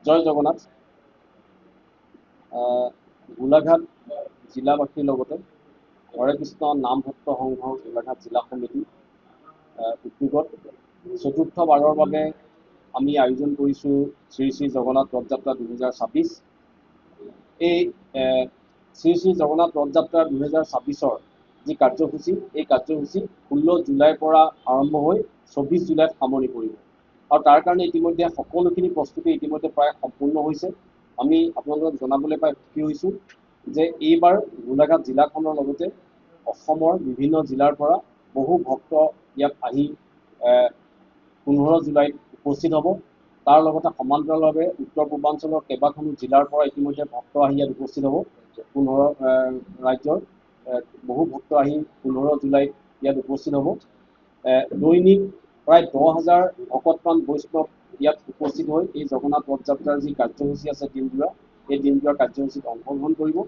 জয় জগন্নাথ। গোলাঘাট জিলাবাসীৰ লগতে হৰে কৃষ্ণ নাম ভক্ত সংঘ গোলাঘাট জিলা সমিতি উদ্যোগত চতুৰ্থবাৰৰ বাবে আমি আয়োজন কৰিছোঁ শ্ৰী শ্ৰী জগন্নাথ ৰথযাত্ৰা 2026। এই শ্ৰী শ্ৰী জগন্নাথ ৰথযাত্ৰা 2026-ৰ যি কাৰ্যসূচী, এই কাৰ্যসূচী 16 জুলাইৰ পৰা আৰম্ভ হৈ 24 জুলাইত সামৰণি পৰিব। আৰু তাৰ কাৰণে ইতিমধ্যে সকলোখিনি প্ৰস্তুতি ইতিমধ্যে প্ৰায় সম্পূৰ্ণ হৈছে। আমি আপোনালোকক জনাবলৈ পাই সুখী হৈছোঁ যে এইবাৰ গোলাঘাট জিলাখনৰ লগতে অসমৰ বিভিন্ন জিলাৰ পৰা বহু ভক্ত ইয়াত আহি 15 জুলাইত উপস্থিত হ'ব। তাৰ লগতে সমান্তৰালভাৱে উত্তৰ পূৰ্বাঞ্চলৰ কেইবাখনো জিলাৰ পৰা ইতিমধ্যে ভক্ত আহি ইয়াত উপস্থিত হ'ব। 15 ৰাজ্যৰ বহু ভক্ত আহি 15 জুলাইত ইয়াত উপস্থিত হ'ব। দৈনিক প্ৰায় 10,000 ভকতপ্ৰাণ বৈষ্ণৱ ইয়াত উপস্থিত হৈ এই জগন্নাথ ৰথযাত্ৰাৰ যি কাৰ্যসূচী আছে দিনজোৰা, এই দিনজোৰা কাৰ্যসূচীত অংশগ্ৰহণ কৰিব।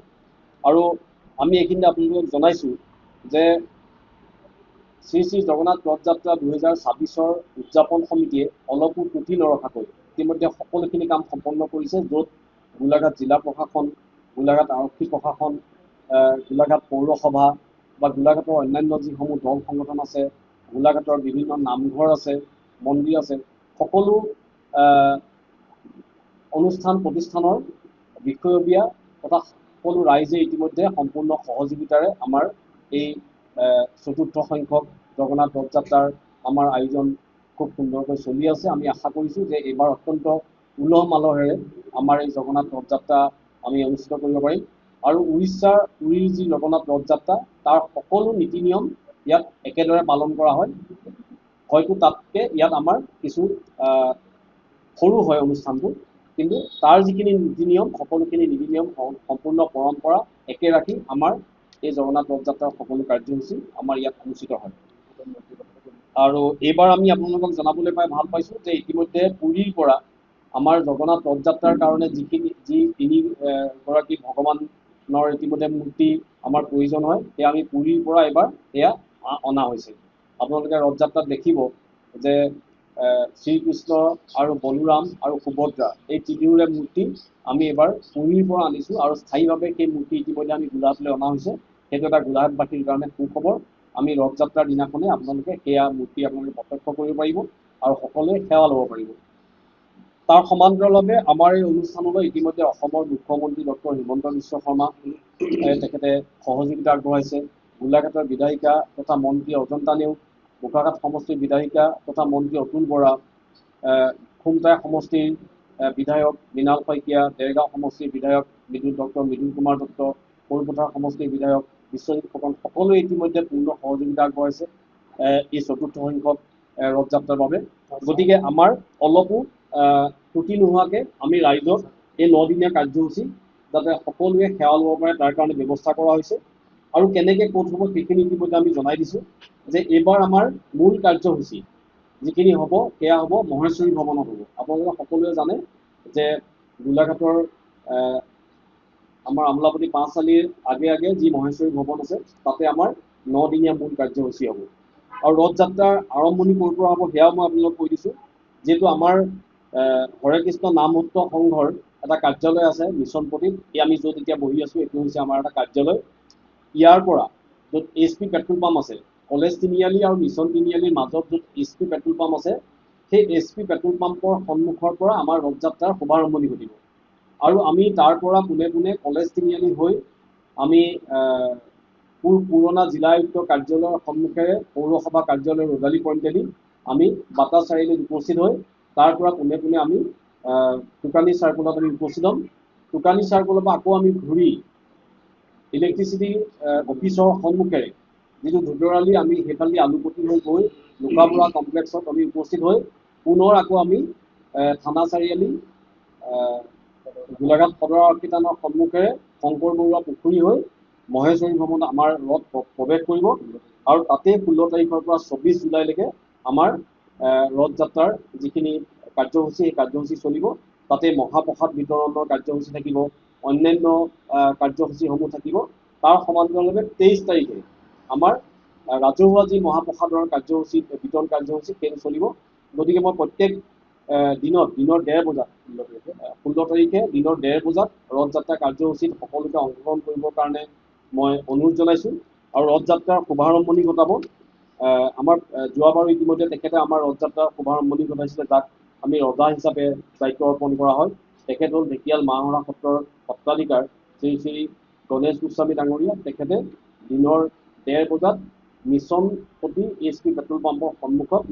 আৰু আমি এইখিনিতে আপোনালোকক জনাইছোঁ যে শ্ৰী শ্ৰী জগন্নাথ ৰথযাত্ৰা 2026-ৰ উদযাপন সমিতিয়ে অলপো ত্ৰুটি নৰখাকৈ ইতিমধ্যে সকলোখিনি কাম সম্পন্ন কৰিছে, য'ত গোলাঘাট জিলা প্ৰশাসন, গোলাঘাট আৰক্ষী প্ৰশাসন, গোলাঘাট পৌৰসভা বা গোলাঘাটৰ অন্যান্য যিসমূহ দল সংগঠন আছে, গোলাঘাটৰ বিভিন্ন নামঘৰ আছে, মন্দিৰ আছে, সকলো অনুষ্ঠান প্ৰতিষ্ঠানৰ বিষয়ববীয়া তথা সকলো ৰাইজে ইতিমধ্যে সম্পূৰ্ণ সহযোগিতাৰে আমাৰ এই চতুৰ্থ সংখ্যক জগন্নাথ ৰথযাত্ৰাৰ আমাৰ আয়োজন খুব সুন্দৰকৈ চলি আছে। আমি আশা কৰিছোঁ যে এইবাৰ অত্যন্ত উলহ মালহেৰে আমাৰ এই জগন্নাথ ৰথযাত্ৰা আমি অনুষ্ঠিত কৰিব পাৰিম। আৰু পুৰীৰ যি জগন্নাথ ৰথযাত্ৰা তাৰ সকলো নীতি নিয়ম ইয়াত একেদৰে পালন কৰা হয়। হয়তো তাতকৈ ইয়াত আমাৰ কিছু সৰু হয় অনুষ্ঠানটো, কিন্তু তাৰ যিখিনি নীতি নিয়ম, সকলোখিনি নীতি নিয়ম সম্পূৰ্ণ পৰম্পৰা একে ৰাখি আমাৰ এই জগন্নাথ ৰথযাত্ৰাৰ সকলো কাৰ্যসূচী আমাৰ ইয়াত অনুষ্ঠিত হয়। আৰু এইবাৰ আমি আপোনালোকক জনাবলৈ পাই ভাল পাইছোঁ যে ইতিমধ্যে পুৰীৰ পৰা আমাৰ জগন্নাথ ৰথযাত্ৰাৰ কাৰণে যি 3গৰাকী ভগৱানৰ ইতিমধ্যে মূৰ্তি আমাৰ প্ৰয়োজন হয়, সেয়া আমি পুৰীৰ পৰা এইবাৰ সেয়া অনা হৈছে। আপোনালোকে ৰথযাত্ৰাত দেখিব যে শ্ৰীকৃষ্ণ আৰু বলোৰাম আৰু সুভদ্ৰা এই তিনিওৰে মূৰ্তি আমি এইবাৰ পুৰীৰ পৰা আনিছোঁ আৰু স্থায়ীভাৱে সেই মূৰ্তি ইতিমধ্যে আমি গোলাঘাটলৈ অনা হৈছে। সেইটো এটা গোলাঘাটবাসীৰ কাৰণে সুখবৰ। আমি ৰথযাত্ৰাৰ দিনাখনে আপোনালোকে সেয়া মূৰ্তি আপোনালোকে প্ৰত্যক্ষ কৰিব পাৰিব আৰু সকলোৱে সেৱা ল'ব পাৰিব। তাৰ সমান্তৰালভাৱে আমাৰ এই অনুষ্ঠানলৈ ইতিমধ্যে অসমৰ মুখ্যমন্ত্ৰী ডক্টৰ হিমন্ত বিশ্ব শৰ্মা তেখেতে সহযোগিতা আগবঢ়াইছে। গোলাঘাটৰ বিধায়িকা তথা মন্ত্ৰী অজন্তা নেওগ, বোকাখাট সমষ্টিৰ বিধায়িকা তথা মন্ত্ৰী অতুল বৰা, খুমটাই সমষ্টিৰ বিধায়ক মৃণাল শইকীয়া, দেৰগাঁও সমষ্টিৰ বিধায়ক ডক্টৰ মৃদুল কুমাৰ দত্ত, সৰুপথাৰ সমষ্টিৰ বিধায়ক বিশ্বজিৎ ফুকন, সকলোৱে ইতিমধ্যে পূৰ্ণ সহযোগিতা আগবঢ়াইছে এই চতুৰ্থ সংখ্যক ৰথযাত্ৰাৰ বাবে। গতিকে আমাৰ অলপো ত্ৰুটি নোহোৱাকৈ আমি ৰাইজক এই 9দিনীয়া কাৰ্যসূচী যাতে সকলোৱে সেৱা ল'ব পাৰে তাৰ কাৰণে ব্যৱস্থা কৰা হৈছে। আৰু কেনেকৈ ক'ত হ'ব সেইখিনি ইতিমধ্যে আমি জনাই দিছোঁ যে এইবাৰ আমাৰ মূল কাৰ্যসূচী যিখিনি হ'ব সেয়া হ'ব মহেশ্বৰী ভৱনত হ'ব। আপোনালোকে সকলোৱে জানে যে গোলাঘাটৰ আমাৰ আমোলাপট্টি 5 আলিৰ আগে যি মহেশ্বৰী ভৱন আছে তাতে আমাৰ 9দিনীয়া মূল কাৰ্যসূচী হ'ব। আৰু ৰথযাত্ৰাৰ আৰম্ভণি ক'ৰ পৰা হ'ব সেয়াও মই আপোনালোকক কৈ দিছোঁ। যিহেতু আমাৰ হৰে কৃষ্ণ নাম ভক্ত সংঘৰ এটা কাৰ্যালয় আছে মিছনপট্টিত, এই আমি য'ত এতিয়া বহি আছোঁ এইটো হৈছে আমাৰ এটা কাৰ্যালয়। ইয়াৰ পৰা য'ত HP পেট্ৰল পাম্প আছে, কলেজ তিনিআলি আৰু মিছন তিনিআলিৰ মাজত য'ত HP পেট্ৰল পাম্প আছে, সেই HP পেট্ৰল পাম্পৰ সন্মুখৰ পৰা আমাৰ ৰথযাত্ৰাৰ শুভাৰম্ভণি ঘটিব। আৰু আমি তাৰ পৰা পোনে পোনে কলেজ তিনিআলি হৈ আমি পুৰণা জিলা আয়ুক্ত কাৰ্যালয়ৰ সন্মুখেৰে পৌৰসভা কাৰ্যালয়ৰ ৰজালি পইণ্টেদি আমি বাটা চাৰিআলিত উপস্থিত হৈ তাৰ পৰা পোনে পোনে আমি টুকানী চাৰ্কলত আমি উপস্থিত হ'ম। টুকানী চাৰ্কলৰ পৰা আকৌ আমি ঘূৰি ইলেক্ট্ৰিচিটি অফিচৰ সন্মুখেৰে যিটো ধুতৰালি আমি সেইফালেদি আলুপট্টি হৈ গৈ লোকাবুঢ়া কমপ্লেক্সত আমি উপস্থিত হৈ পুনৰ আকৌ আমি থানা চাৰিআলি গোলাঘাট সদৰ আৰক্ষী থানাৰ সন্মুখেৰে শংকৰ বৰুৱা পুখুৰী হৈ মহেশ্বৰী ভৱনত আমাৰ ৰথ প্ৰৱেশ কৰিব। আৰু তাতে 16 তাৰিখৰ পৰা 24 জুলাইলৈকে আমাৰ ৰথযাত্ৰাৰ যিখিনি কাৰ্যসূচী সেই কাৰ্যসূচী চলিব। তাতে মহাপ্ৰসাদ বিতৰণৰ কাৰ্যসূচী থাকিব, অন্যান্য কাৰ্যসূচীসমূহ থাকিব। তাৰ সমান্তৰালভাৱে 23 তাৰিখে আমাৰ ৰাজহুৱা যি মহাপ্ৰসাদৰ কাৰ্যসূচী বিতৰণ কাৰ্যসূচী সেইটো চলিব। গতিকে মই প্ৰত্যেক দিনৰ ১:৩০ বজাত 16 তাৰিখে দিনৰ ১:৩০ বজাত ৰথযাত্ৰা কাৰ্যসূচীত সকলোকে অংশগ্ৰহণ কৰিবৰ কাৰণে মই অনুৰোধ জনাইছোঁ। আৰু ৰথযাত্ৰাৰ শুভাৰম্ভণি ঘটাব আমাৰ যোৱাবাৰ ইতিমধ্যে তেখেতে আমাৰ ৰথযাত্ৰাৰ শুভাৰম্ভণি ঘটাইছিলে, যাক আমি ৰজা হিচাপে দায়িত্ব অৰ্পণ কৰা হয়। তেখেত হ'ল ঢেকিয়াল মাহৰা সত্ৰৰ সত্ৰাধিকাৰ শ্ৰী শ্ৰী গণেশ গোস্বামী ডাঙৰীয়া। তেখেতে দিনৰ ১:৩০ বজাত মিছন প্ৰতি HP পেট্ৰল পাম্পৰ সন্মুখত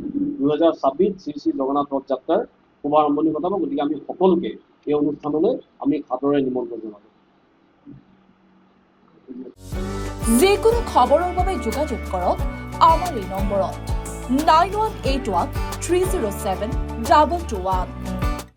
২০২৬ শ্ৰী শ্ৰী জগন্নাথ ৰথ যাত্ৰাৰ শুভাৰম্ভণি ঘটাব। গতিকে আমি সকলোকে এই অনুষ্ঠানলৈ আমি সাদৰে নিমন্ত্ৰণ জনাব। যিকোনো খবৰৰ বাবে যোগাযোগ কৰক আমাৰ এই নম্বৰত 9181 307 221।